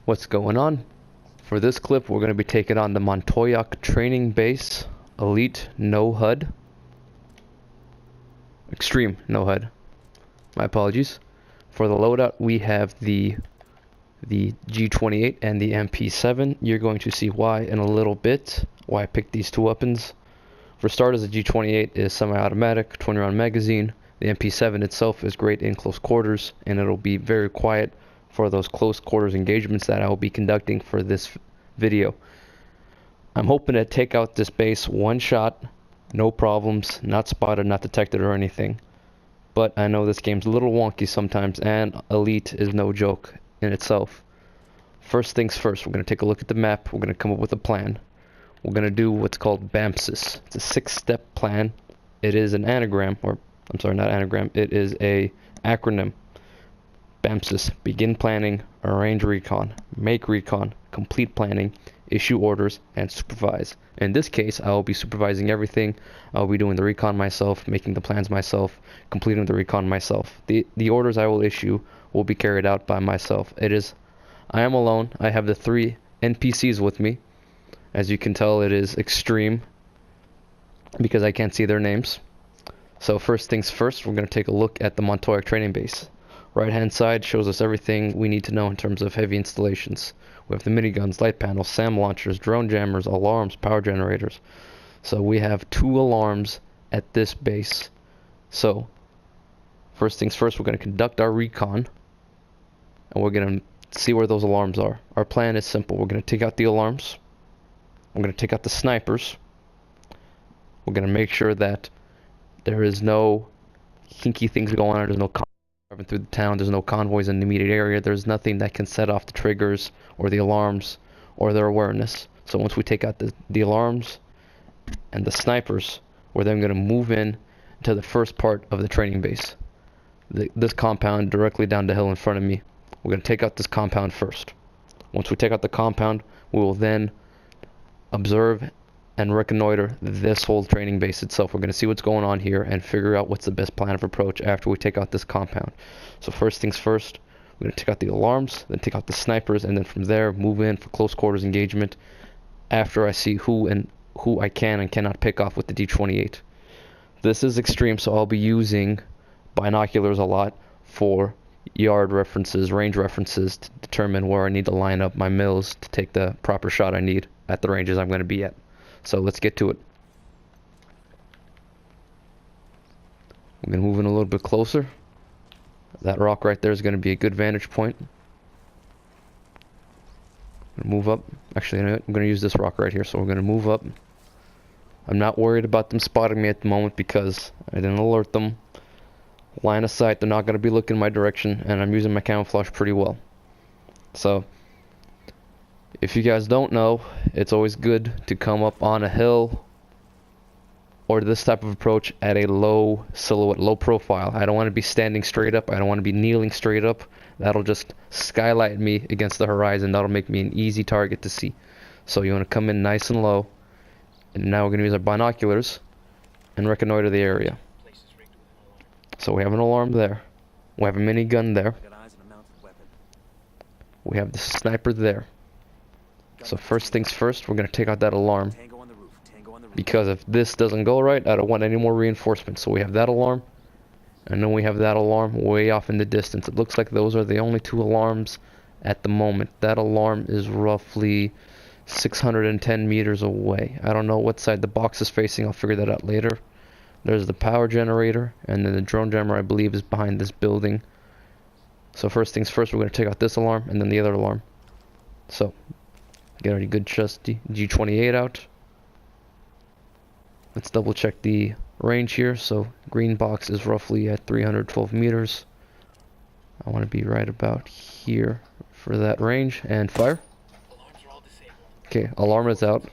What's going on? For this clip, we're going to be taking on the Montoyuc training base, elite no HUD, extreme no HUD. My apologies. For the loadout, we have the G28 and the MP7. You're going to see why in a little bit, why I picked these two weapons. For starters, the G28 is semi-automatic, 20-round magazine. The MP7 itself is great in close quarters, and it'll be very quiet for those close quarters engagements that I will be conducting for this video. I'm hoping to take out this base one shot, no problems, not spotted, not detected or anything. But I know this game's a little wonky sometimes, and elite is no joke in itself. First things first, we're going to take a look at the map. We're going to come up with a plan. We're going to do what's called BAMSIS. It's a 6-step plan. It is an anagram, or I'm sorry, not anagram. It is a acronym. BAMSIS: begin planning, arrange recon, make recon, complete planning, issue orders, and supervise. In this case, I will be supervising everything. I will be doing the recon myself, making the plans myself, completing the recon myself. The orders I will issue will be carried out by myself. I am alone. I have the 3 NPCs with me. As you can tell, it is extreme because I can't see their names. So first things first, we're going to take a look at the Montoyuc training base. Right hand side shows us everything we need to know in terms of heavy installations. We have the miniguns, light panels, SAM launchers, drone jammers, alarms, power generators. So we have 2 alarms at this base. So first things first, we're going to conduct our recon, and we're going to see where those alarms are. Our plan is simple. We're going to take out the alarms. We're going to take out the snipers. We're going to make sure that there is no kinky things going on. There's no driving through the town. There's no convoys in the immediate area. There's nothing that can set off the triggers or the alarms or their awareness. So once we take out the alarms and the snipers, we're then going to move in to the first part of the training base. This compound directly down the hill in front of me. We're going to take out this compound first. Once we take out the compound, we will then observe and reconnoiter this whole training base itself. We're going to see what's going on here and figure out what's the best plan of approach after we take out this compound. So first things first, we're going to take out the alarms, then take out the snipers, and then from there move in for close quarters engagement after I see who I can and cannot pick off with the D28. This is extreme, so I'll be using binoculars a lot for yard references, range references, to determine where I need to line up my mills to take the proper shot I need at the ranges I'm going to be at. So let's get to it. I'm going to move in a little bit closer. That rock right there is going to be a good vantage point. Move up. Actually, I'm going to use this rock right here, so we're going to move up. I'm not worried about them spotting me at the moment because I didn't alert them. Line of sight, they're not going to be looking my direction, and I'm using my camouflage pretty well. So if you guys don't know, it's always good to come up on a hill or this type of approach at a low silhouette, low profile. I don't want to be standing straight up. I don't want to be kneeling straight up. That'll just skylight me against the horizon. That'll make me an easy target to see. So you want to come in nice and low. And now we're going to use our binoculars and reconnoiter the area. So we have an alarm there. We have a minigun there. We have the sniper there. So first things first, we're going to take out that alarm. Because if this doesn't go right, I don't want any more reinforcements. So we have that alarm. And then we have that alarm way off in the distance. It looks like those are the only 2 alarms at the moment. That alarm is roughly 610 meters away. I don't know what side the box is facing. I'll figure that out later. There's the power generator. And then the drone jammer, I believe, is behind this building. So first things first, we're going to take out this alarm and then the other alarm. So get our good trusty G28 out. Let's double check the range here. So green box is roughly at 312 meters. I want to be right about here for that range. And fire. Okay, alarm is out.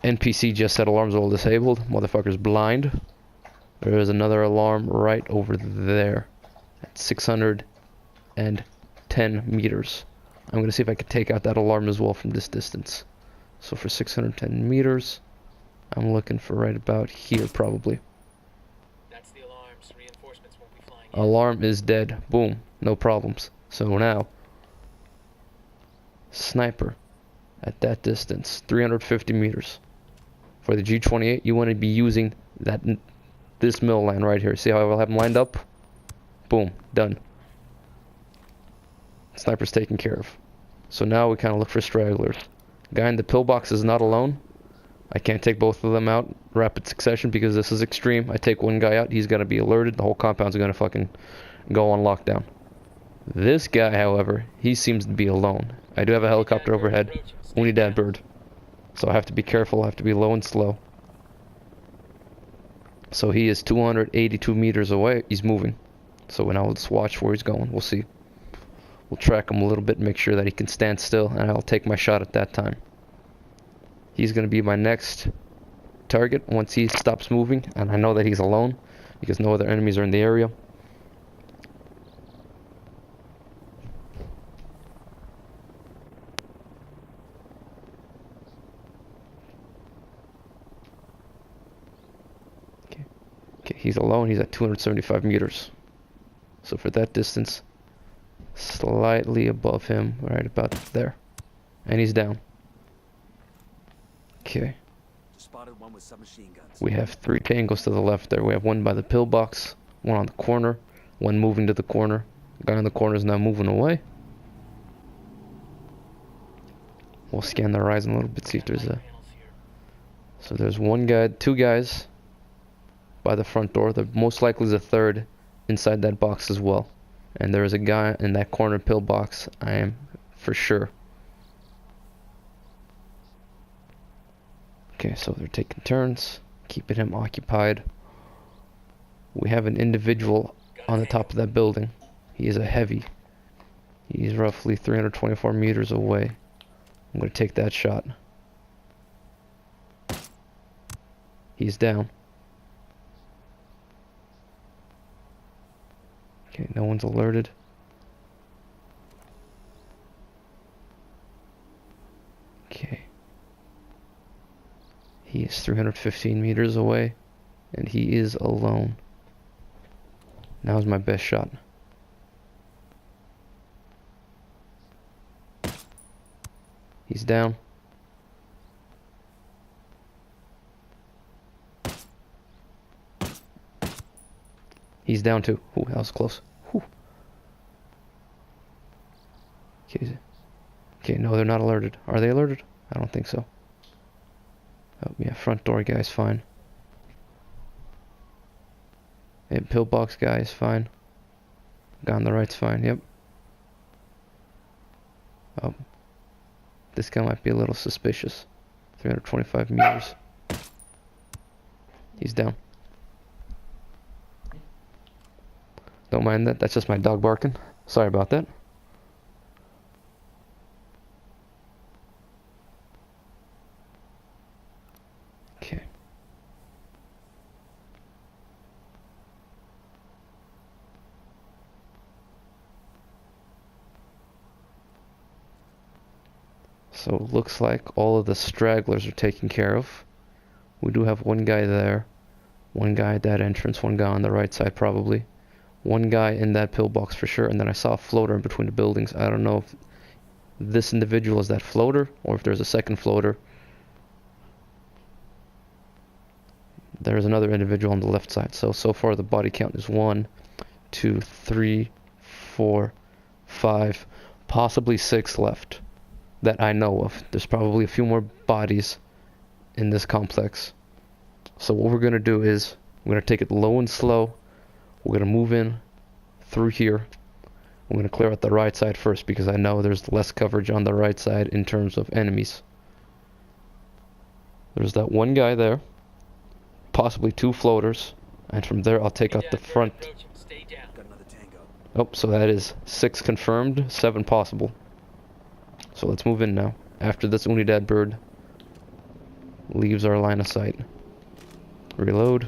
NPC just said alarms are all disabled. Motherfucker's blind. There is another alarm right over there at 610 meters. I'm going to see if I can take out that alarm as well from this distance. So for 610 meters, I'm looking for right about here probably. That's the alarms. Reinforcements won't be flying in. Alarm is dead. Boom. No problems. So now Sniper at that distance, 350 meters. For the G28, you want to be using this mill line right here. See how I will have them lined up? Boom, done. Sniper's taken care of. So now we kind of look for stragglers. Guy in the pillbox is not alone. I can't take both of them out rapid succession because this is extreme. I take one guy out, he's gonna be alerted. The whole compound's gonna fucking go on lockdown. This guy, however, he seems to be alone. I do have a helicopter overhead. Unidad bird. So I have to be careful, I have to be low and slow. So he is 282 meters away. He's moving. So now let's watch where he's going. We'll see. We'll track him a little bit, make sure that he can stand still, and I'll take my shot at that time. He's going to be my next target once he stops moving, and I know that he's alone because no other enemies are in the area. Okay, he's alone. He's at 275 meters. So for that distance, slightly above him, right about there. And he's down. Okay. We have 3 tangos to the left there. We have one by the pillbox, one on the corner, one moving to the corner. The guy on the corner is now moving away. We'll scan the horizon a little bit, see if there's a... So there's one guy, 2 guys by the front door. There most likely is a third inside that box as well. And there is a guy in that corner pillbox, I am for sure. Okay, so they're taking turns, keeping him occupied. We have an individual on the top of that building. He is a heavy. He's roughly 324 meters away. I'm going to take that shot. He's down. Okay, no one's alerted. Okay. He is 315 meters away, and he is alone. Now's my best shot. He's down. He's down too. Ooh, that was close. Whew. Okay, no, they're not alerted. Are they alerted? I don't think so. Oh, yeah, front door guy's fine. And pillbox guy is fine. Guy on the right's fine, yep. Oh. This guy might be a little suspicious. 325 meters. He's down. Don't mind that, that's just my dog barking. Sorry about that. Okay. So it looks like all of the stragglers are taken care of. We do have one guy there. One guy at that entrance, one guy on the right side probably. One guy in that pillbox for sure, and then I saw a floater in between the buildings. I don't know if this individual is that floater, or if there's a second floater. There's another individual on the left side. So far the body count is 1, 2, 3, 4, 5, possibly 6 left that I know of. There's probably a few more bodies in this complex. So what we're going to do is, we're going to take it low and slow. We're going to move in through here. I'm going to clear out the right side first because I know there's less coverage on the right side in terms of enemies. There's that one guy there. Possibly 2 floaters. And from there I'll take out the front. Oh, so that is 6 confirmed, 7 possible. So let's move in now. After this Unidad bird leaves our line of sight. Reload.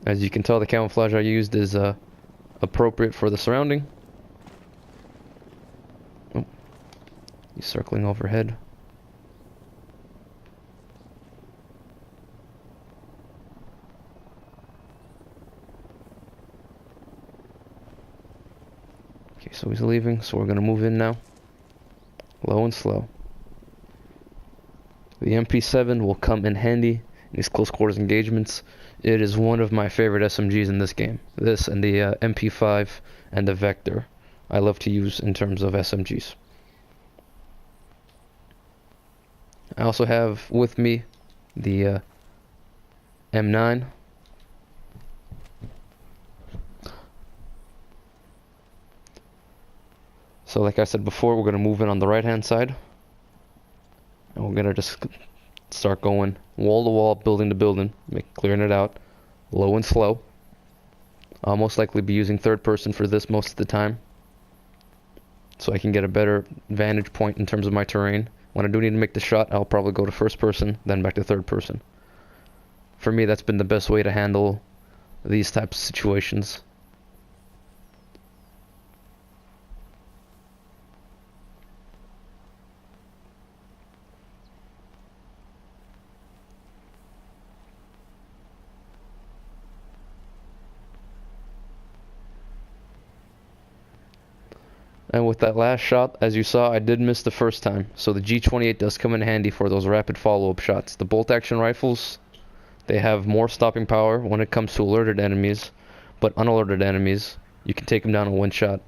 As you can tell, the camouflage I used is appropriate for the surrounding. Oh, he's circling overhead. so he's leaving, so we're gonna move in now. Low and slow. The MP7 will come in handy in these close quarters engagements. It is one of my favorite SMGs in this game. This and the MP5 and the Vector I love to use in terms of SMGs. I also have with me the M9. So like I said before, we're going to move in on the right hand side. And we're going to just start going wall to wall, building to building, clearing it out, low and slow. I'll most likely be using third person for this most of the time, so I can get a better vantage point in terms of my terrain. When I do need to make the shot, I'll probably go to first person, then back to third person. For me, that's been the best way to handle these types of situations. And with that last shot, as you saw, I did miss the first time. So the G28 does come in handy for those rapid follow-up shots. The bolt-action rifles, they have more stopping power when it comes to alerted enemies. But unalerted enemies, you can take them down in one shot.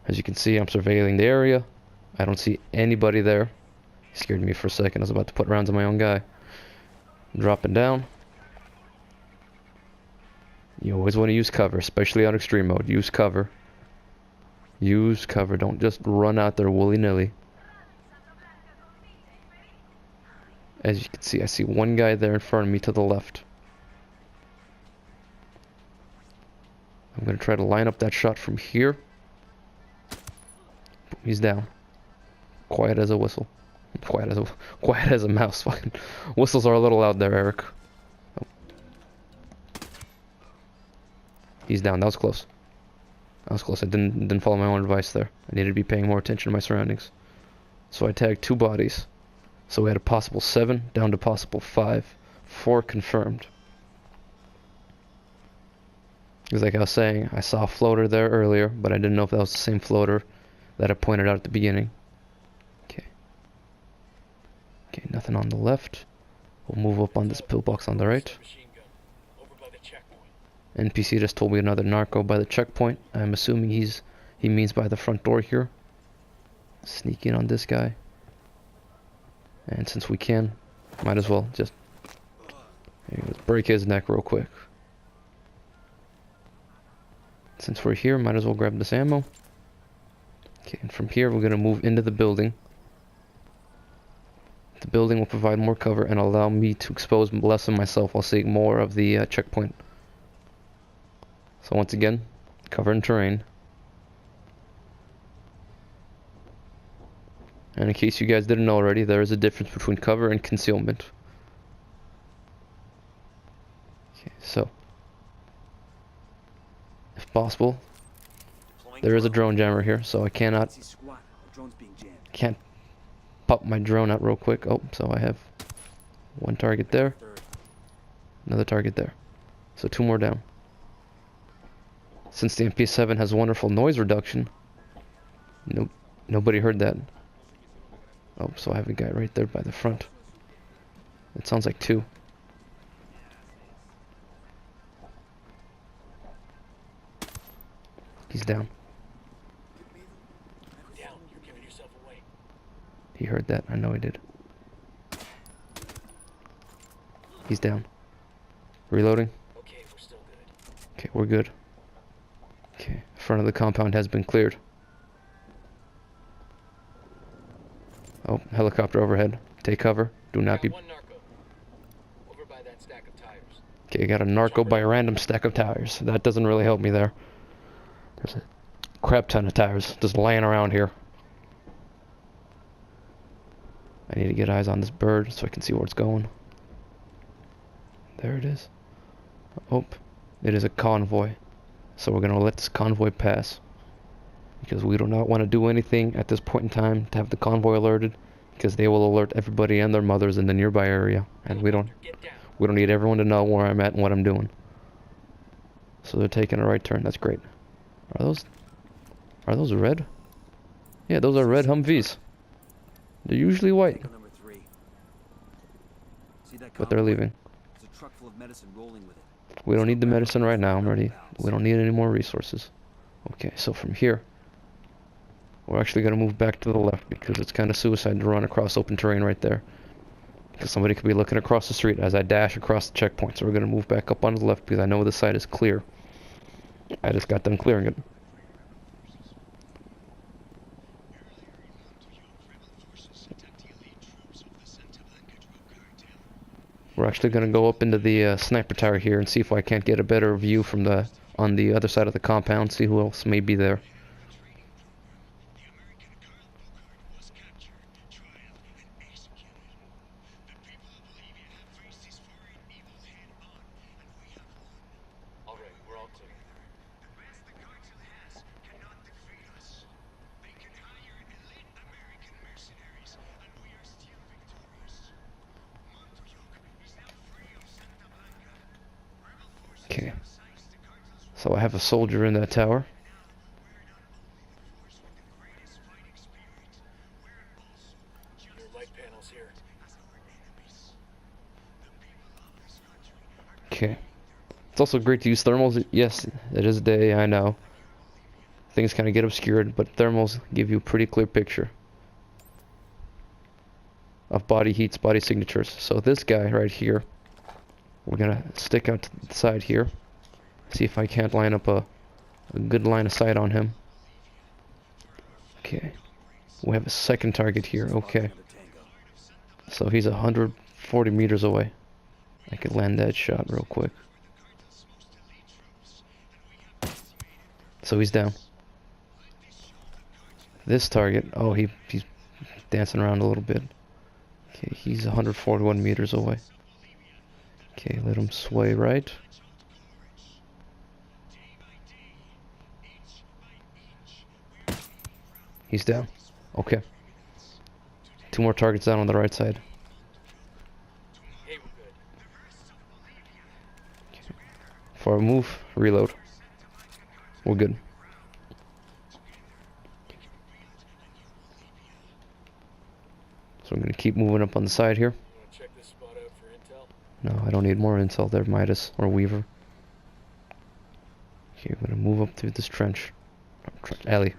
As you can see, I'm surveilling the area. I don't see anybody there. He scared me for a second. I was about to put rounds on my own guy. Dropping down. You always want to use cover, especially on extreme mode. Use cover. Use cover, don't just run out there willy-nilly. As you can see, I see one guy there in front of me to the left. I'm going to try to line up that shot from here. He's down. Quiet as a whistle. Quiet as a mouse. Fucking whistles are a little loud there, Eric. Oh. He's down, that was close. I was close. I didn't follow my own advice there. I needed to be paying more attention to my surroundings. So I tagged 2 bodies. So we had a possible 7 down to possible 5. 4 confirmed. Because like I was saying, I saw a floater there earlier, but I didn't know if that was the same floater that I pointed out at the beginning. Okay. Okay, nothing on the left. We'll move up on this pillbox on the right. NPC just told me another narco by the checkpoint. I'm assuming he means by the front door here. Sneak in on this guy. And since we can, might as well just break his neck real quick. Since we're here, might as well grab this ammo. Okay, and from here we're going to move into the building. The building will provide more cover and allow me to expose less of myself while seeing more of the checkpoint. So once again, cover and terrain. And in case you guys didn't know already, there is a difference between cover and concealment. Okay, so if possible, there is a drone jammer here, so I can't pop my drone out real quick. Oh, so I have one target there, another target there, so 2 more down. Since the MP7 has wonderful noise reduction, nobody heard that. Oh, so I have a guy right there by the front. It sounds like 2. He's down. He heard that. I know he did. He's down. Reloading. Okay, we're good. Okay, front of the compound has been cleared. Oh, helicopter overhead. Take cover. Do not be... Okay, got a narco by a random stack of tires. That doesn't really help me there. There's a crap ton of tires just laying around here. I need to get eyes on this bird so I can see where it's going. There it is. Oh, it is a convoy. So we're going to let this convoy pass. Because we do not want to do anything at this point in time to have the convoy alerted. Because they will alert everybody and their mothers in the nearby area. And we don't need everyone to know where I'm at and what I'm doing. So they're taking a right turn. That's great. Are Are those red? Yeah, those are red Humvees. They're usually white. But they're leaving. We don't need the medicine right now, I'm ready. We don't need any more resources. Okay, so from here, we're actually going to move back to the left because it's kind of suicide to run across open terrain right there. Because somebody could be looking across the street as I dash across the checkpoint. So we're going to move back up onto the left because I know this side is clear. I just got done clearing it. We're actually going to go up into the sniper tower here and see if I can't get a better view from on the other side of the compound, see who else may be there. Okay, so I have a soldier in that tower. Okay, it's also great to use thermals. Yes, it is day, I know. Things kind of get obscured, but thermals give you a pretty clear picture of body heats, body signatures. So this guy right here, we're gonna stick out to the side here, see if I can't line up a good line of sight on him. Okay, we have a second target here. Okay, so he's 140 meters away. I could land that shot real quick. So he's down. This target, oh, he's dancing around a little bit. Okay, he's 141 meters away. Okay, let him sway right. He's down. Okay. Two more targets down on the right side. Before I move, reload. We're good. So I'm gonna keep moving up on the side here. Check this spot out for intel. No, I don't need more intel there, Midas or Weaver. Okay, I'm gonna move up through this trench. Alley.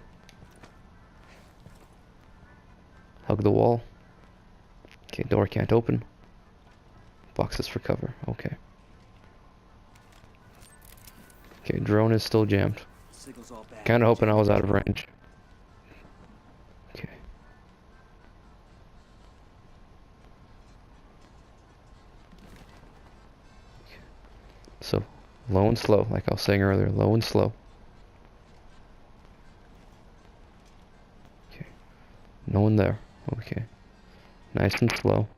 Hug the wall. Okay, door can't open. Boxes for cover. Okay. Okay, drone is still jammed. Kinda hoping I was out of range. Okay. So, low and slow, like I was saying earlier, low and slow. Okay. No one there. Okay. Nice and slow.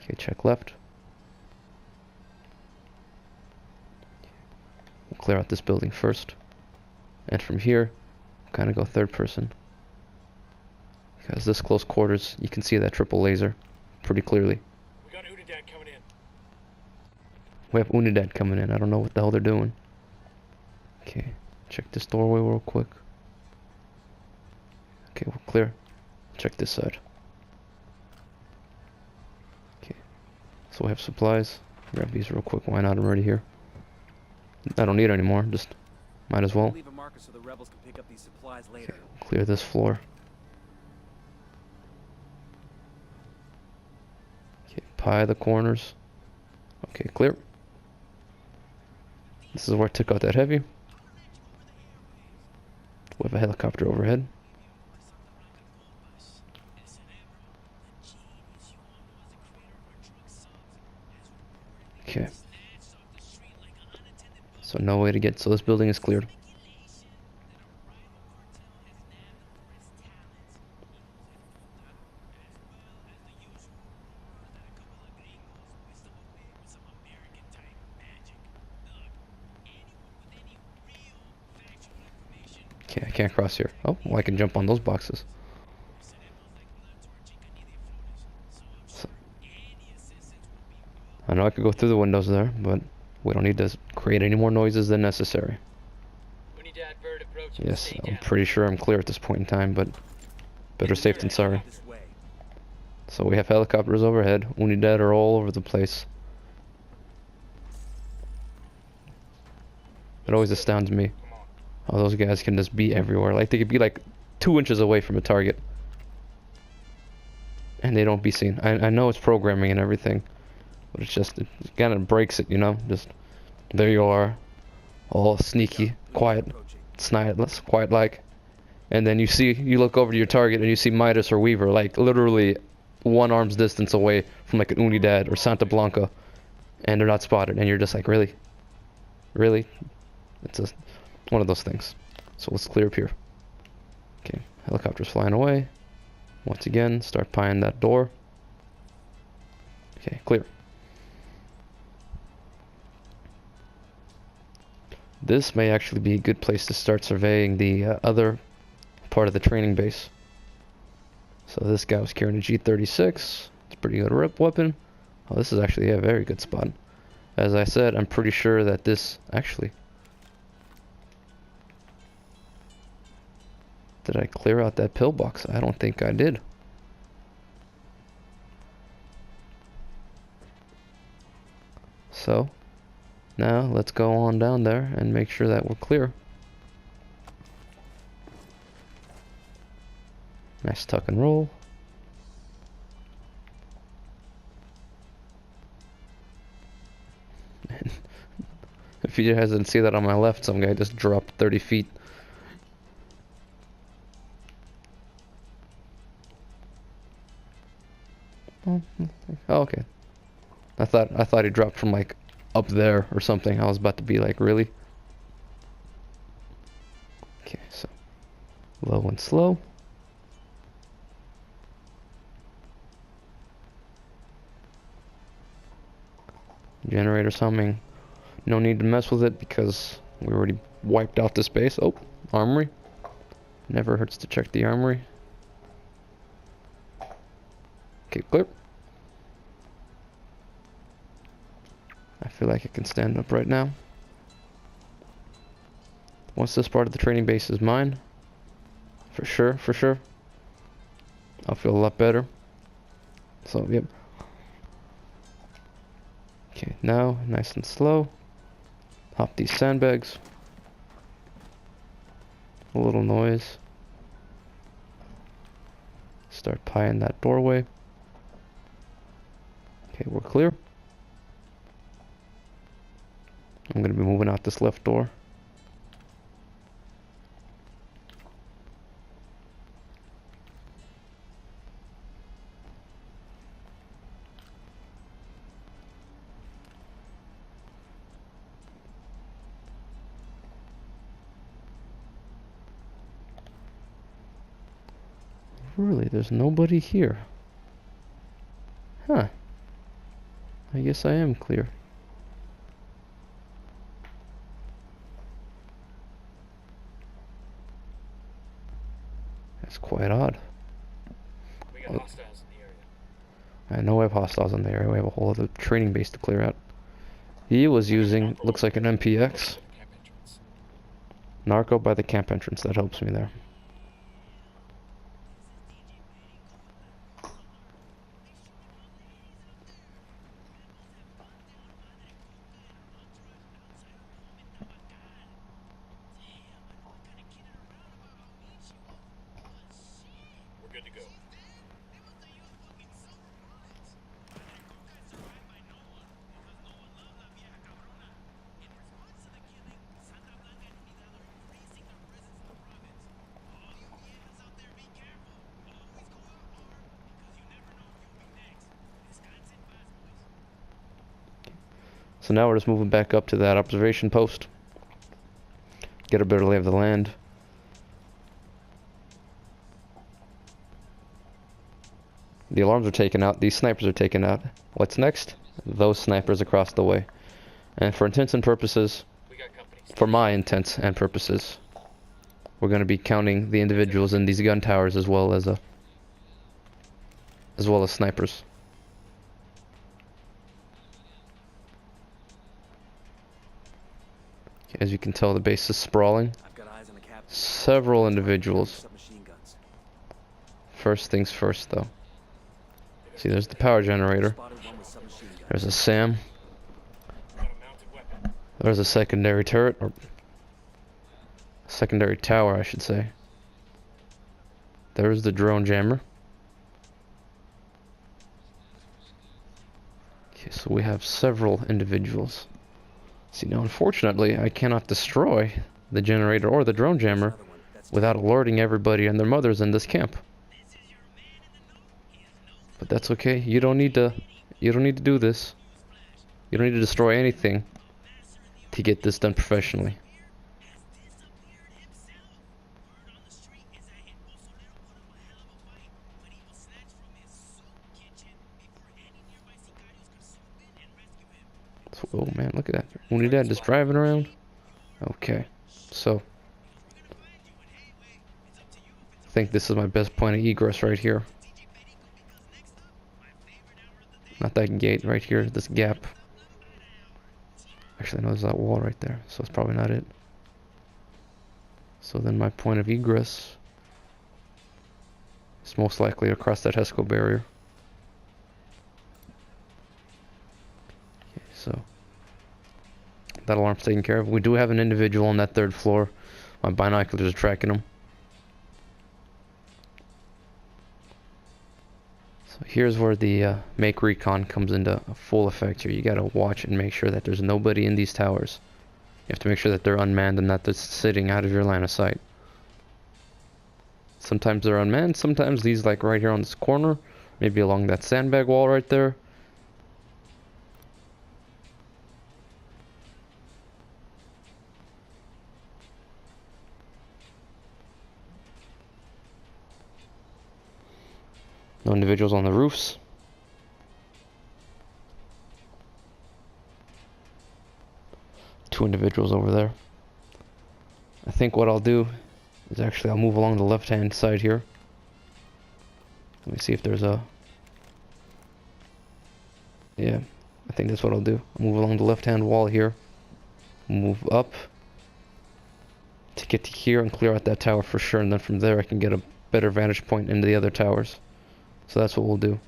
Okay, check left. We'll clear out this building first. And from here, kind of go third person. Because this close quarters, you can see that triple laser pretty clearly. We got Unidad coming in. We have Unidad coming in. I don't know what the hell they're doing. Okay, check this doorway real quick. Okay, we're clear. Check this side. Okay, so we have supplies. Grab these real quick. Why not? I'm already here. I don't need any more. Just might as well. Leave a marker so the rebels can pick up these supplies later. Okay, we'll clear this floor. Okay, pie the corners. Okay, clear. This is where I took out that heavy. We have a helicopter overhead. Okay. So no way to get, so this building is cleared. Okay, I can't cross here. Oh, well I can jump on those boxes. So, I know I could go through the windows there, but we don't need to create any more noises than necessary. Unidad, Verda, Yes, I'm pretty sure I'm clear at this point in time, but better safe than sorry. This way. So we have helicopters overhead. Unidad are all over the place. It always astounds me how those guys can just be everywhere. Like, they could be like 2 inches away from a target and they don't be seen. I know it's programming and everything, but it's just, it kind of breaks it, you know? Just, there you are, all sneaky, quiet, snideless, quiet like. And then you look over to your target and you see Midas or Weaver, like literally 1 arm's distance away from like an Unidad or Santa Blanca, and they're not spotted, and you're just like, really? Really? It's just one of those things. So let's clear up here. Okay, helicopter's flying away. Once again, start pieing that door. Okay, clear. This may actually be a good place to start surveying the other part of the training base. So this guy was carrying a G36. It's a pretty good rip weapon. Oh, this is actually a very good spot. As I said, I'm pretty sure that this actually... Did I clear out that pillbox? I don't think I did. So, now let's go on down there and make sure that we're clear. Nice tuck and roll. If you guys didn't see that on my left, some guy just dropped 30 feet. Oh, okay. I thought he dropped from like up there or something. I was about to be like, really? Okay, so low and slow. Generator's humming. No need to mess with it because we already wiped out this base. Oh, armory. Never hurts to check the armory. Okay, clear. I feel like I can stand up right now. Once this part of the training base is mine, for sure, I'll feel a lot better. So, yep. Okay, now, nice and slow. Hop these sandbags. A little noise. Start pieing that doorway. Okay, we're clear. I'm going to be moving out this left door. Really, there's nobody here. Huh. I guess I am clear. That's quite odd. We got hostiles in the area. I know we have hostiles in the area. We have a whole other training base to clear out. He was using, looks like an MPX. Camp entrance. Narco by the camp entrance. That helps me there. We're good to go. So now we're just moving back up to that observation post. Get a better lay of the land. The alarms are taken out. These snipers are taken out. What's next? Those snipers across the way. And for intents and purposes, We got company. for my intents and purposes, we're going to be counting the individuals in these gun towers as well as snipers. As you can tell, the base is sprawling. I've got eyes on the cap Several individuals. Submachine guns. First things first, though. See, there's the power generator. Spotted one with submachine guns. There's a SAM. Got a mounted weapon. There's a secondary turret, or secondary tower, I should say. There's the drone jammer. Okay, so we have several individuals. See, now unfortunately, I cannot destroy the generator or the drone jammer Another one. That's without alerting everybody and their mothers in this camp. But that's okay. You don't need to do this. You don't need to destroy anything to get this done professionally. Oh man, look at that. Unidad just driving around. Okay, so I think this is my best point of egress right here. Not that gate right here, this gap. Actually, no, there's that wall right there, so it's probably not it. So then my point of egress is most likely across that HESCO barrier. Okay, so that alarm's taken care of. We do have an individual on that third floor. My binoculars are tracking him. So here's where the make recon comes into full effect here. You gotta watch and make sure that there's nobody in these towers. You have to make sure that they're unmanned and that they're sitting out of your line of sight. Sometimes they're unmanned, sometimes these, like right here on this corner, maybe along that sandbag wall right there. No individuals on the roofs. Two individuals over there. I think what I'll do is actually I'll move along the left hand side here. Let me see if there's a... Yeah, I think that's what I'll do. I'll move along the left hand wall here. Move up to get to here and clear out that tower for sure, and then from there I can get a better vantage point into the other towers. So that's what we'll do.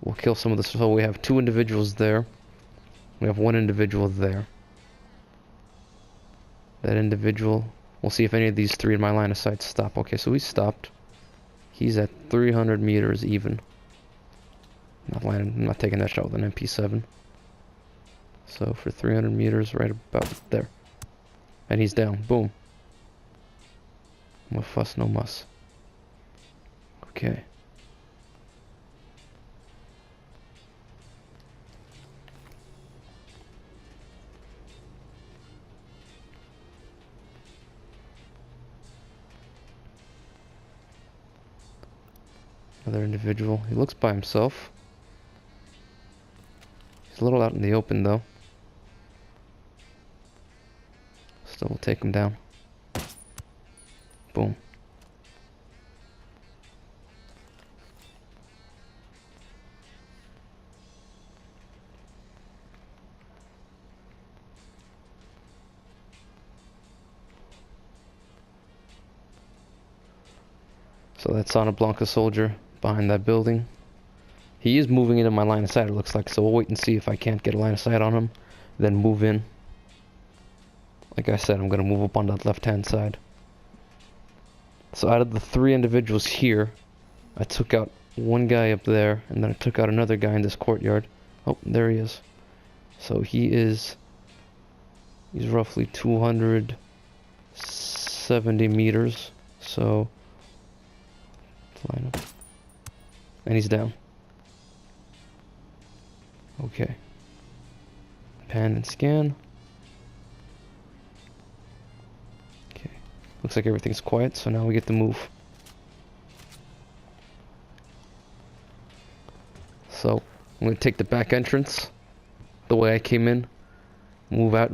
We'll kill some of the... So we have two individuals there. We have one individual there. That individual... We'll see if any of these three in my line of sight stop. Okay, so he stopped. He's at 300 meters even. I'm not taking that shot with an MP7. So for 300 meters, right about there. And he's down. Boom. No fuss, no muss. Okay. Another individual. He looks by himself. He's a little out in the open though. Still will take him down. Boom. So that's Santa Blanca soldier behind that building. He is moving into my line of sight, it looks like, so we'll wait and see if I can't get a line of sight on him, then move in. Like I said, I'm going to move up on that left-hand side. So out of the three individuals here, I took out one guy up there, and then I took out another guy in this courtyard. Oh, there he is. So he's roughly 270 meters, so line up. And he's down. Okay. Pan and scan. Okay. Looks like everything's quiet, so now we get to move. So, I'm going to take the back entrance the way I came in. Move out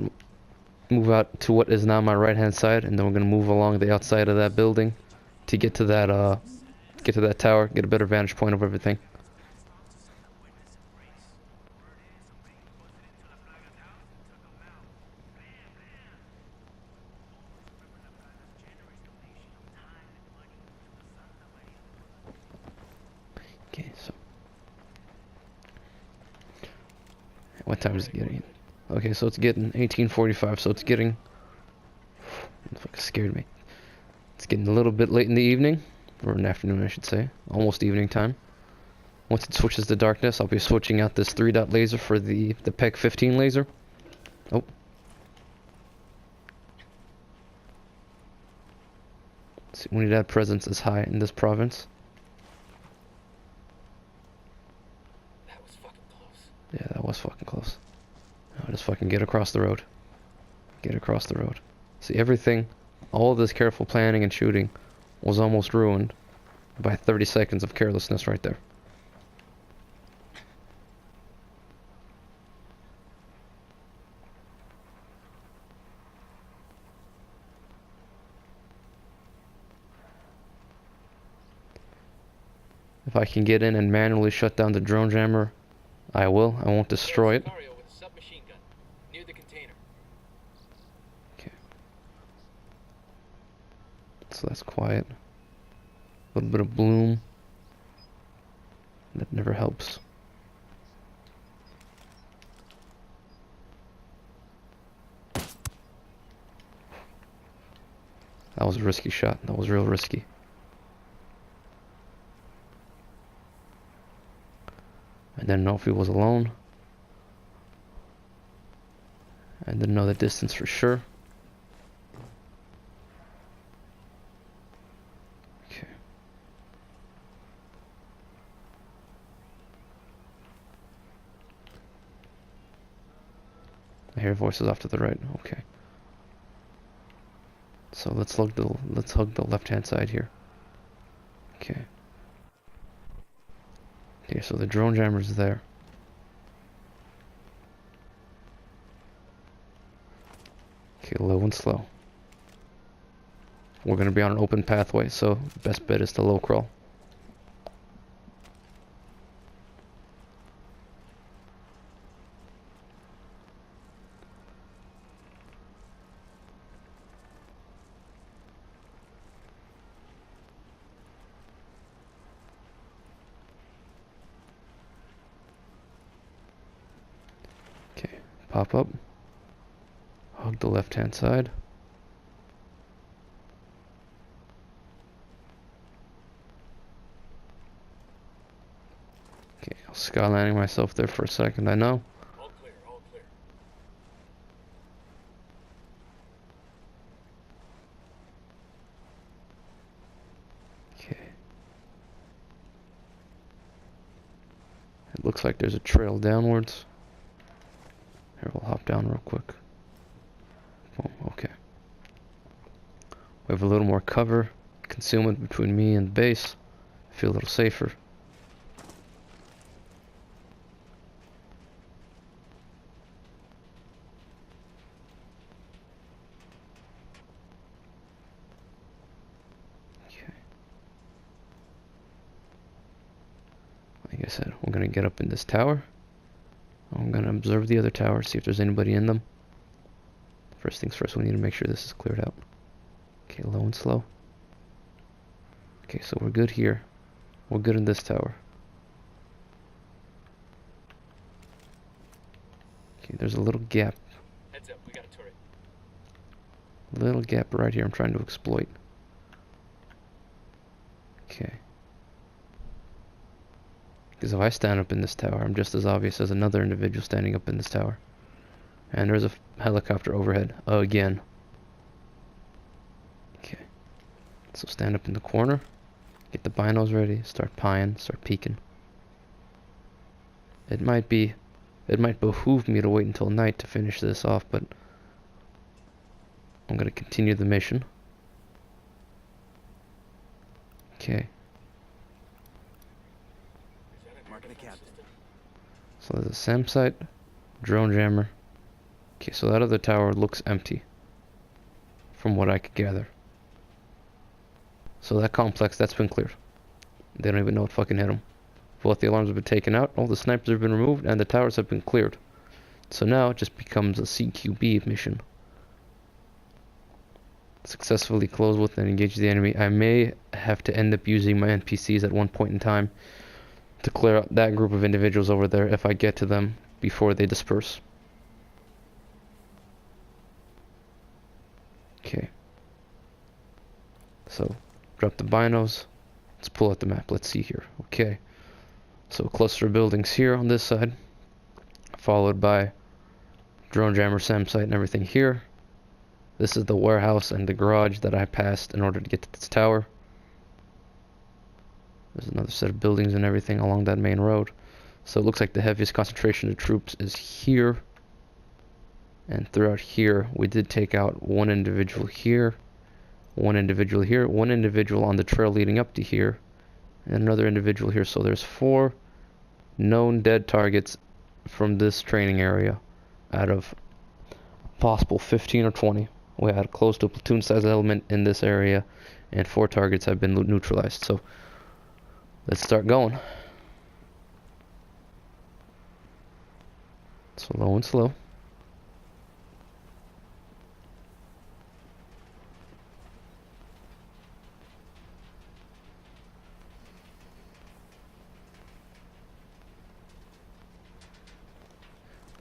to what is now my right hand side, and then we're going to move along the outside of that building to get to that tower, get a better vantage point of everything. What time is it getting? Okay, so it's getting 18:45, so it's getting... It fucking scared me. It's getting a little bit late in the evening, or in the afternoon I should say, almost evening time. Once it switches to darkness, I'll be switching out this 3-dot laser for the PEG 15 laser. Oh. See, we need to have presence is high in this province. That was fucking close. Yeah, that was fucking close. Now just fucking get across the road. Get across the road. See, everything, all of this careful planning and shooting was almost ruined by 30 seconds of carelessness right there. If I can get in and manually shut down the drone jammer, I will. I won't destroy it. Scenario with a submachine gun near the container. Okay. So that's quiet. A little bit of bloom. That never helps. That was a risky shot. That was real risky. I didn't know if he was alone. I didn't know the distance for sure. Okay. I hear voices off to the right. Okay. So let's hug the left-hand side here. Okay. Okay, so the drone jammer's there. Okay, low and slow. We're gonna be on an open pathway, so best bet is to low crawl. Okay, pop up. Hug the left-hand side. Okay, I'll sky landing myself there for a second, I know. All clear, all clear. Okay. It looks like there's a trail downwards. Here, we'll hop down real quick. Oh, okay. We have a little more cover, concealment between me and base. I feel a little safer. Okay. Like I said, we're gonna get up in this tower. I'm gonna observe the other towers, see if there's anybody in them. First things first, we need to make sure this is cleared out. Okay, low and slow. Okay, so we're good here. We're good in this tower. Okay, there's a little gap. Heads up, we got a turret. Little gap right here I'm trying to exploit. Okay. Because if I stand up in this tower, I'm just as obvious as another individual standing up in this tower. And there's a helicopter overhead again. Okay. So stand up in the corner. Get the binos ready. Start pieing. Start peeking. It might behoove me to wait until night to finish this off, but I'm going to continue the mission. Okay. Marking a captain. So there's a SAM site, drone jammer. Okay, so that other tower looks empty, from what I could gather. So that complex, that's been cleared. They don't even know what fucking hit them. Both the alarms have been taken out, all the snipers have been removed, and the towers have been cleared. So now it just becomes a CQB mission. Successfully close with and engage the enemy. I may have to end up using my NPCs at one point in time to clear out that group of individuals over there if I get to them before they disperse. Okay. So, drop the binos. Let's pull out the map. Let's see here. Okay. So, cluster of buildings here on this side, followed by drone jammer, SAM site, and everything here. This is the warehouse and the garage that I passed in order to get to this tower. There's another set of buildings and everything along that main road. So it looks like the heaviest concentration of troops is here. And throughout here, we did take out one individual here, one individual here, one individual on the trail leading up to here, and another individual here. So there's 4 known dead targets from this training area out of possible 15 or 20. We had close to a platoon size element in this area, and 4 targets have been neutralized. So let's start going. Slow and slow.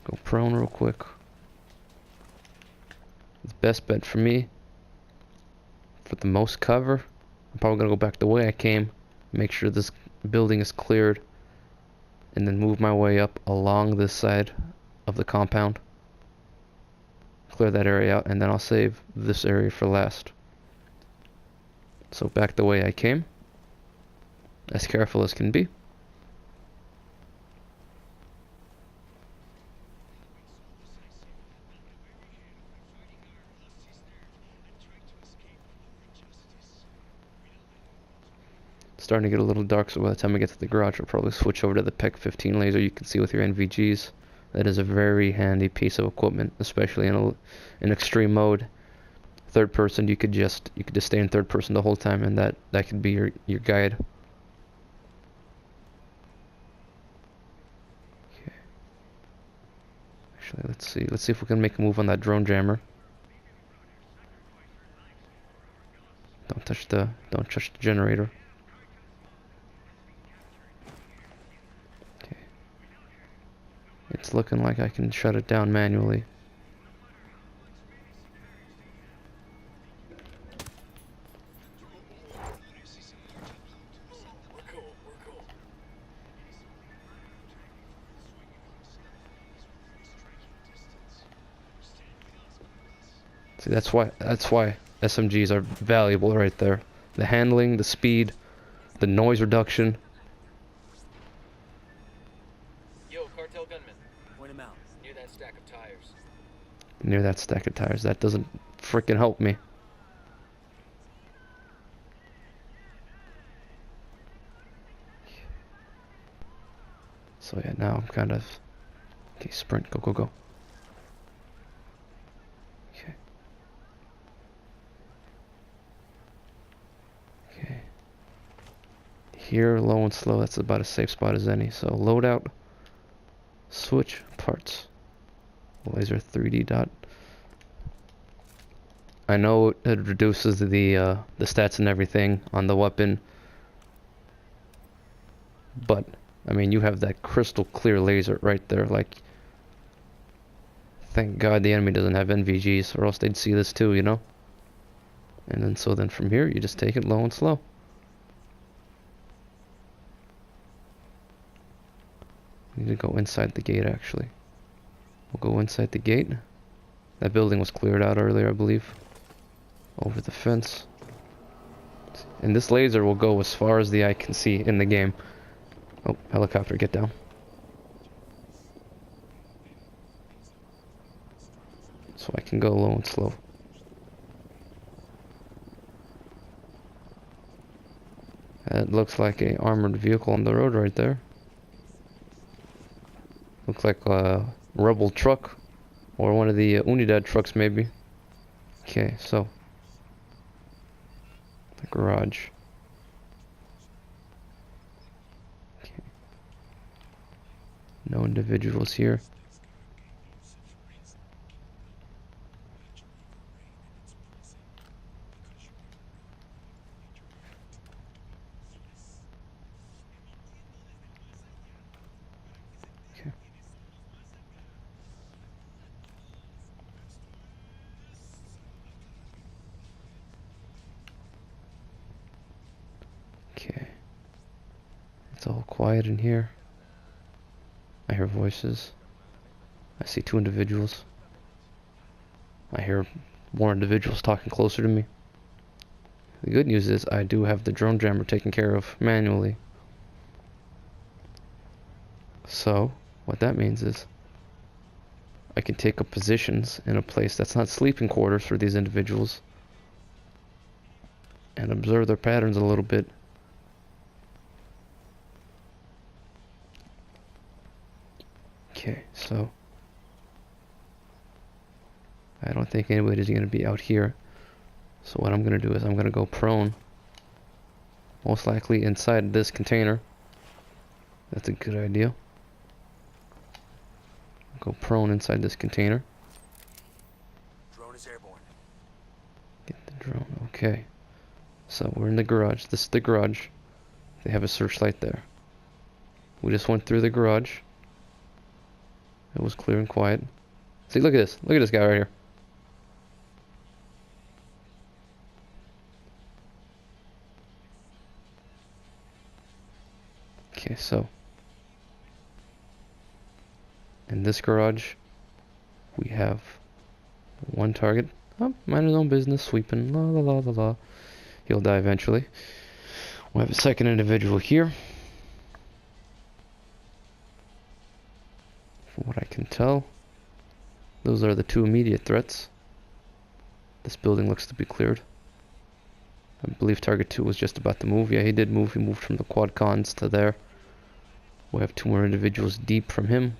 Go prone real quick. The best bet for me, for the most cover, I'm probably gonna go back the way I came, make sure this building is cleared, and then move my way up along this side of the compound. Clear that area out, and then I'll save this area for last. So back the way I came, as careful as can be. Starting to get a little dark, so by the time I get to the garage, I'll probably switch over to the PEC 15 laser. You can see with your NVGs, that is a very handy piece of equipment, especially in extreme mode. Third person, you could just stay in third person the whole time, and that could be your guide. Okay. Actually, let's see if we can make a move on that drone jammer. Don't touch the generator. It's looking like I can shut it down manually. We're cool. See, that's why SMGs are valuable right there. The handling, the speed, the noise reduction. Yo, cartel gunman. Point him out. Near that stack of tires. Near that stack of tires. That doesn't freaking help me. So yeah, now I'm kind of... Okay, sprint. Go, go, go. Okay. Okay. Here, low and slow, that's about as safe spot as any. So loadout, switch, parts. Laser 3D dot. I know it reduces the stats and everything on the weapon, but I mean, you have that crystal clear laser right there. Like, thank God the enemy doesn't have NVGs, or else they'd see this too, you know. And then from here, you just take it low and slow. We need to go inside the gate, actually. We'll go inside the gate. That building was cleared out earlier, I believe. Over the fence. And this laser will go as far as the eye can see in the game. Oh, helicopter, get down. So I can go low and slow. That looks like a armored vehicle on the road right there. Looks like a rebel truck, or one of the Unidad trucks maybe. Okay, so the garage. Okay. No individuals here. It's all quiet in here. I hear voices. I see two individuals. I hear more individuals talking closer to me. The good news is I do have the drone jammer taken care of manually. So, what that means is I can take up positions in a place that's not sleeping quarters for these individuals and observe their patterns a little bit. Okay, so I don't think anybody's going to be out here. So what I'm going to do is I'm going to go prone. Most likely inside this container. That's a good idea. Go prone inside this container. Drone is airborne. Get the drone. Okay. So we're in the garage. This is the garage. They have a searchlight there. We just went through the garage. It was clear and quiet. See, look at this. Look at this guy right here. Okay, so in this garage, we have one target. Oh, mind his own business, sweeping. La la la la la. He'll die eventually. We have a second individual here. From what I can tell, those are the two immediate threats. This building looks to be cleared. I believe target 2 was just about to move. Yeah, he did move. He moved from the quad cons to there. We have two more individuals deep from him.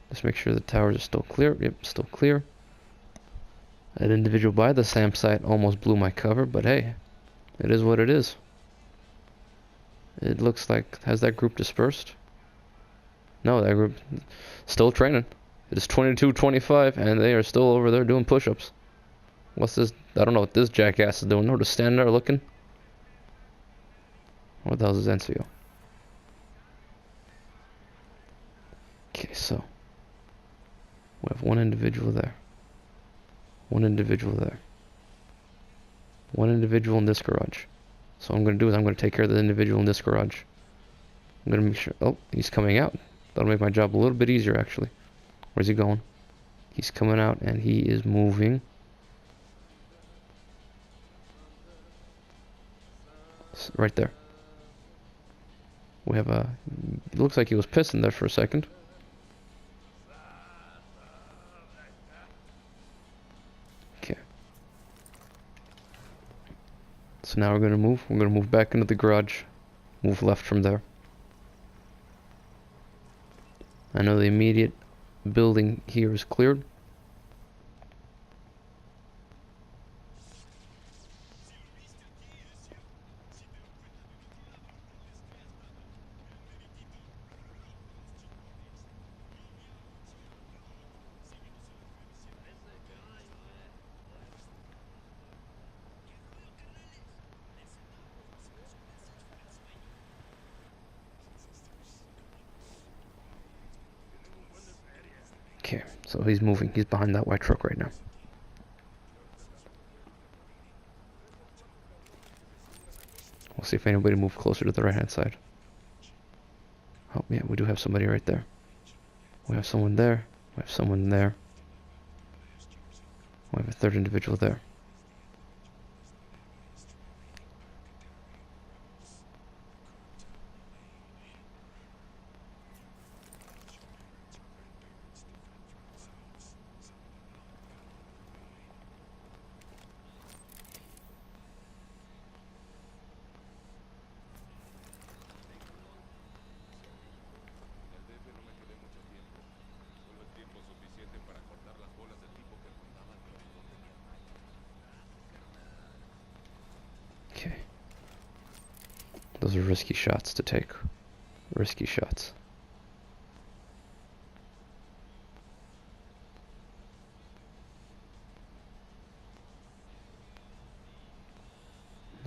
Just make sure the towers are still clear. Yep, still clear. That individual by the SAM site almost blew my cover, but hey, it is what it is. It looks like, has that group dispersed? No, that group still training. It is 22:25 and they are still over there doing push-ups. What's this? I don't know what this jackass is doing. No, just standing there looking. What the hell is NCO? Okay, so we have one individual there. One individual there. One individual in this garage. So what I'm going to do is I'm going to take care of the individual in this garage. I'm going to make sure... Oh, he's coming out. That'll make my job a little bit easier, actually. Where's he going? He's coming out and he is moving. Right there. We have a... It looks like he was pissing there for a second. Okay. So now we're going to move. We're going to move back into the garage. Move left from there. I know the immediate building here is cleared. Okay, so he's moving. He's behind that white truck right now. We'll see if anybody moves closer to the right-hand side. Oh, yeah, we do have somebody right there. We have someone there. We have someone there. We have a third individual there. Okay. Those are risky shots to take. Risky shots.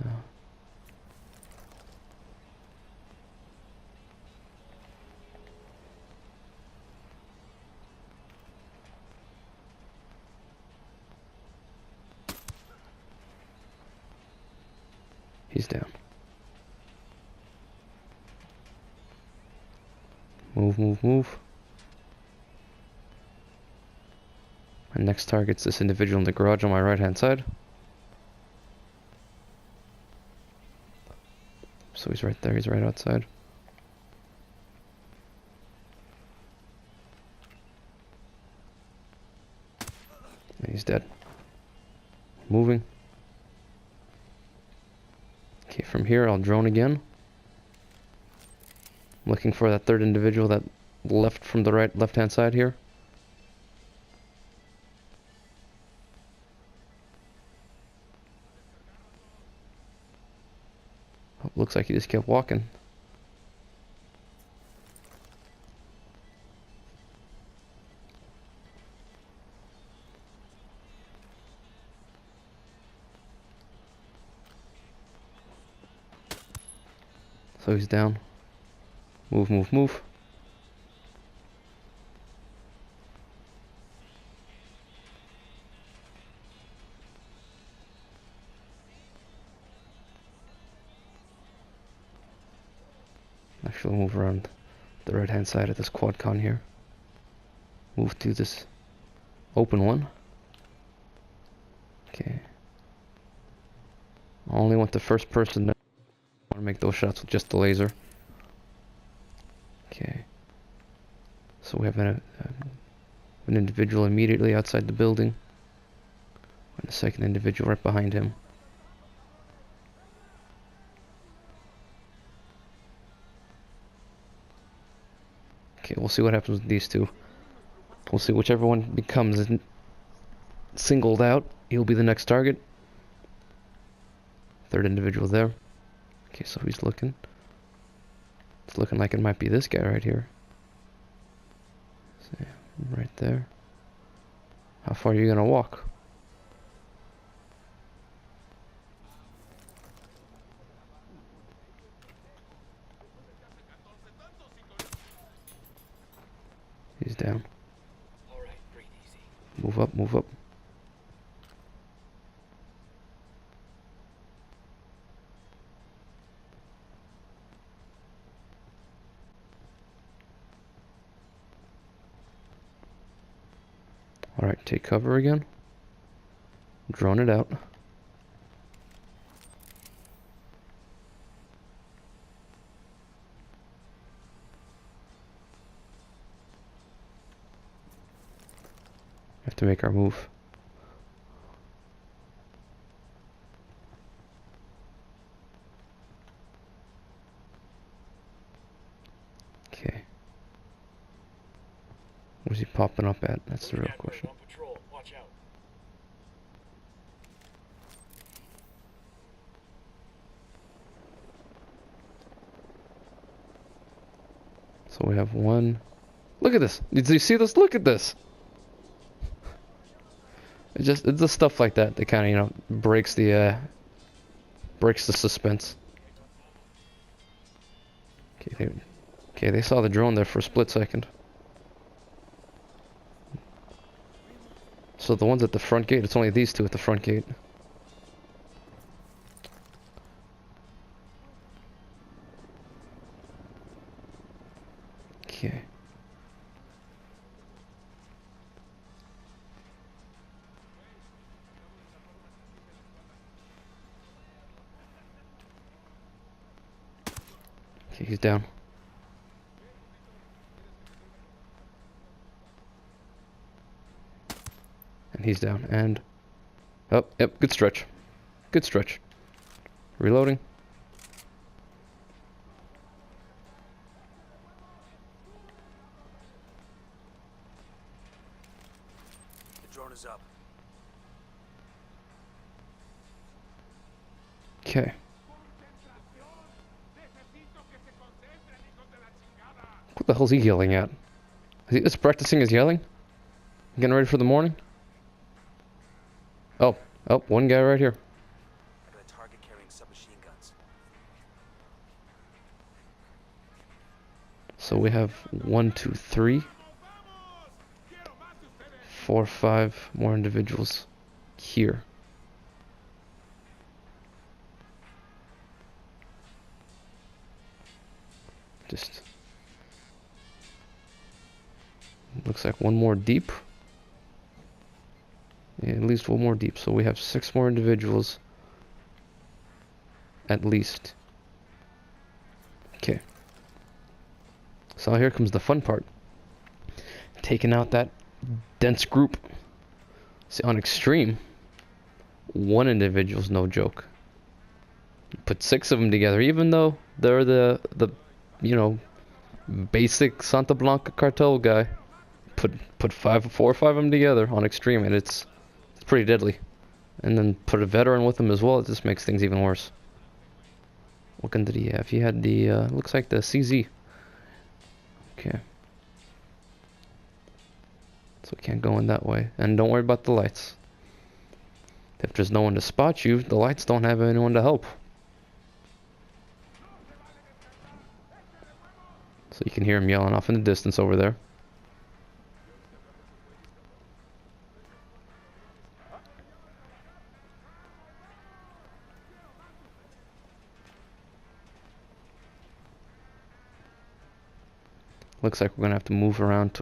No. He's down. Move, move, move. My next target's this individual in the garage on my right-hand side. So he's right there, he's right outside. And he's dead. Moving. Okay, from here I'll drone again. I'm looking for that third individual that left from the left-hand side here. Oh, looks like he just kept walking. So he's down. Move, move, move. Actually, move around the right-hand side of this quad con here. Move to this open one. Okay. I only want the first person to want to make those shots with just the laser. Okay. So we have an individual immediately outside the building. And a second individual right behind him. Okay, we'll see what happens with these two. We'll see whichever one becomes singled out, he'll be the next target. Third individual there. Okay, so he's looking. It's looking like it might be this guy right here. See, right there. How far are you gonna walk? He's down. All right, breathe easy. Move up, move up. Alright, take cover again. Drone it out. We have to make our move. Okay. Where's he popping up at? That's the real question. On patrol. Watch out. So we have one. Look at this. Did you see this? Look at this. It's the stuff like that that kind of, breaks the suspense. Okay, they saw the drone there for a split second. So the ones at the front gate, it's only these two at the front gate. Okay. Okay, he's down. And he's down. And oh, yep, good stretch. Good stretch. Reloading. The drone is up. Okay. What the hell's he yelling at? Is he just practicing his yelling? Getting ready for the morning? Oh, one guy right here. I got a target carrying submachine guns. So we have 1, 2, 3, 4, 5 more individuals here. leftist. Looks like one more deep. Yeah, at least one more deep. So we have 6 more individuals. At least. Okay. So here comes the fun part. Taking out that dense group. See, on extreme, one individual's no joke. You put 6 of them together, even though they're the you know, basic Santa Blanca cartel guy. Put 4 or 5 of them together on extreme, and it's pretty deadly. And then put a veteran with him as well. It just makes things even worse. What gun did he have? He had the looks like the CZ. Okay. So we can't go in that way. And don't worry about the lights. If there's no one to spot you, the lights don't have anyone to help. So you can hear him yelling off in the distance over there. Looks like we're gonna have to move around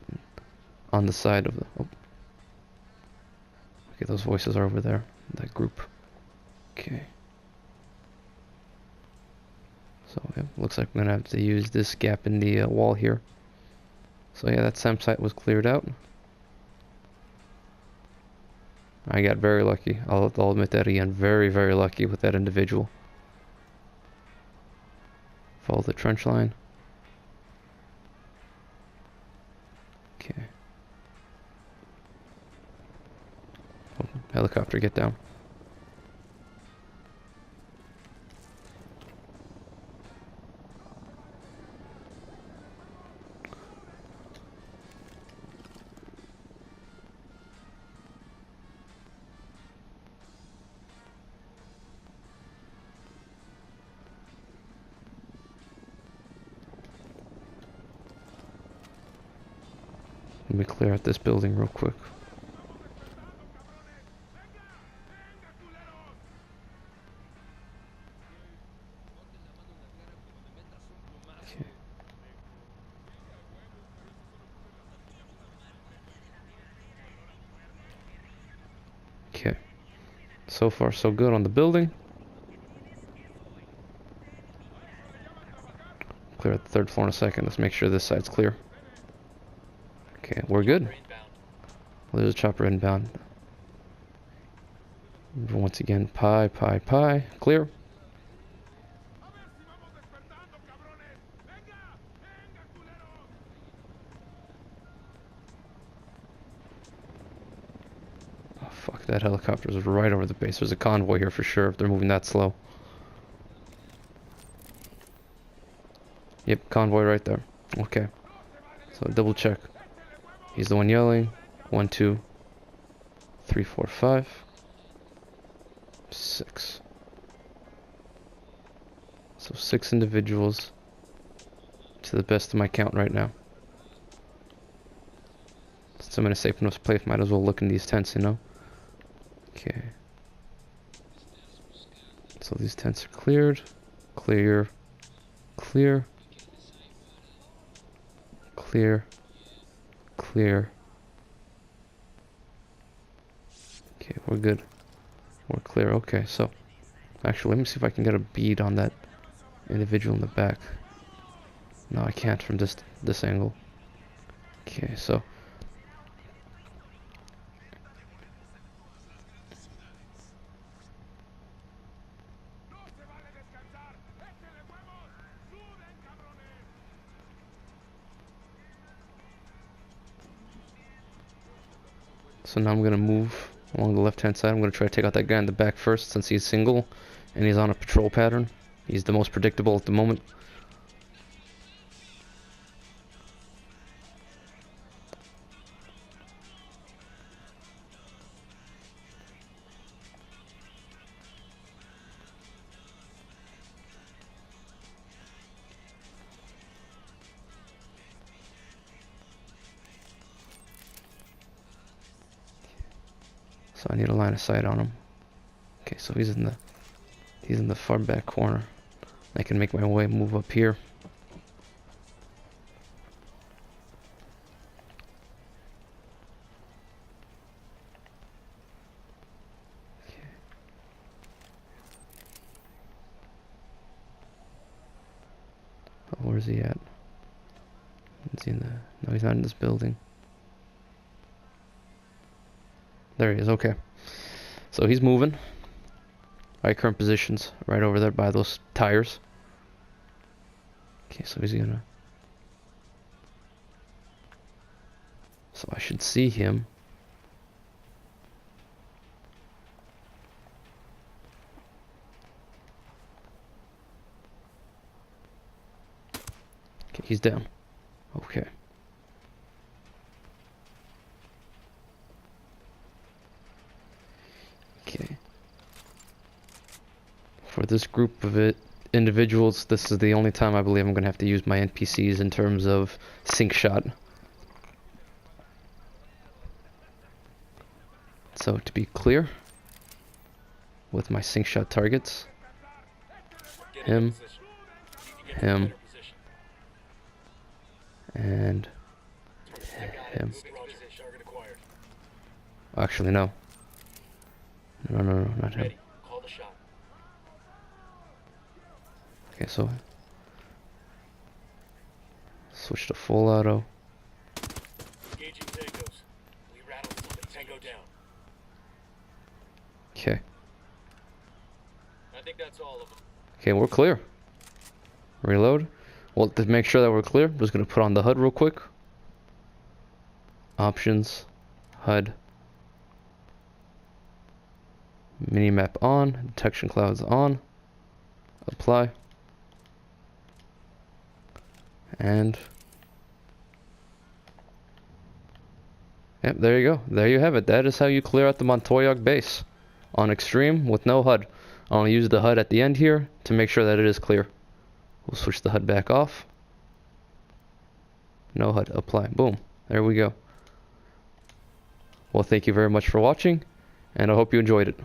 on the side of the... Oh. Okay, those voices are over there. That group. Okay. So yeah, looks like we're gonna have to use this gap in the wall here. So yeah, that SAM site was cleared out. I got very lucky. I'll admit that again. Very, very lucky with that individual. Follow the trench line. Okay. Oh, helicopter, get down. Let me clear out this building real quick. Okay. Okay. So far so good on the building. Clear out the 3rd floor in a second. Let's make sure this side's clear. Okay, we're good. Well, there's a chopper inbound. Once again, pie. Clear. Oh, fuck, that helicopter's right over the base. There's a convoy here for sure if they're moving that slow. Yep, convoy right there. Okay. So double check. He's the one yelling. 1, 2, 3, 4, 5, 6. So 6 individuals to the best of my count right now. Since I'm in a safe enough place, might as well look in these tents, you know? Okay. So these tents are cleared. Clear. Clear. Clear. Clear. Okay, we're good. We're clear. Okay, so actually, let me see if I can get a bead on that individual in the back. No, I can't from this angle. Okay, so now I'm gonna move along the left-hand side. I'm gonna try to take out that guy in the back first, since he's single and he's on a patrol pattern. He's the most predictable at the moment. So I need a line of sight on him. Okay, so he's in the far back corner. I can make my way move up here. Where's he at? Is he in the... No, he's not in this building. There he is, okay. So he's moving. Alright, current positions. Right over there by those tires. Okay, so he's gonna... So I should see him. Okay, he's down. Okay. Okay. For this group of individuals, this is the only time I believe I'm going to have to use my NPCs in terms of sync shot. So to be clear, with my sync shot targets, him, him, and him. Actually, no. No, not him. Okay, so switch to full auto. Engaging tangos. We rattled something. Tango down. Okay. I think that's all of them. Okay, we're clear. Reload. Well, to make sure that we're clear, I'm just gonna put on the HUD real quick. Options, HUD, minimap on, detection clouds on, apply, and yep, there you go. There you have it. That is how you clear out the Montoyuc base on extreme with no HUD. I'll use the HUD at the end here to make sure that it is clear. We'll switch the HUD back off. No HUD, apply, boom. There we go. Well, thank you very much for watching, and I hope you enjoyed it.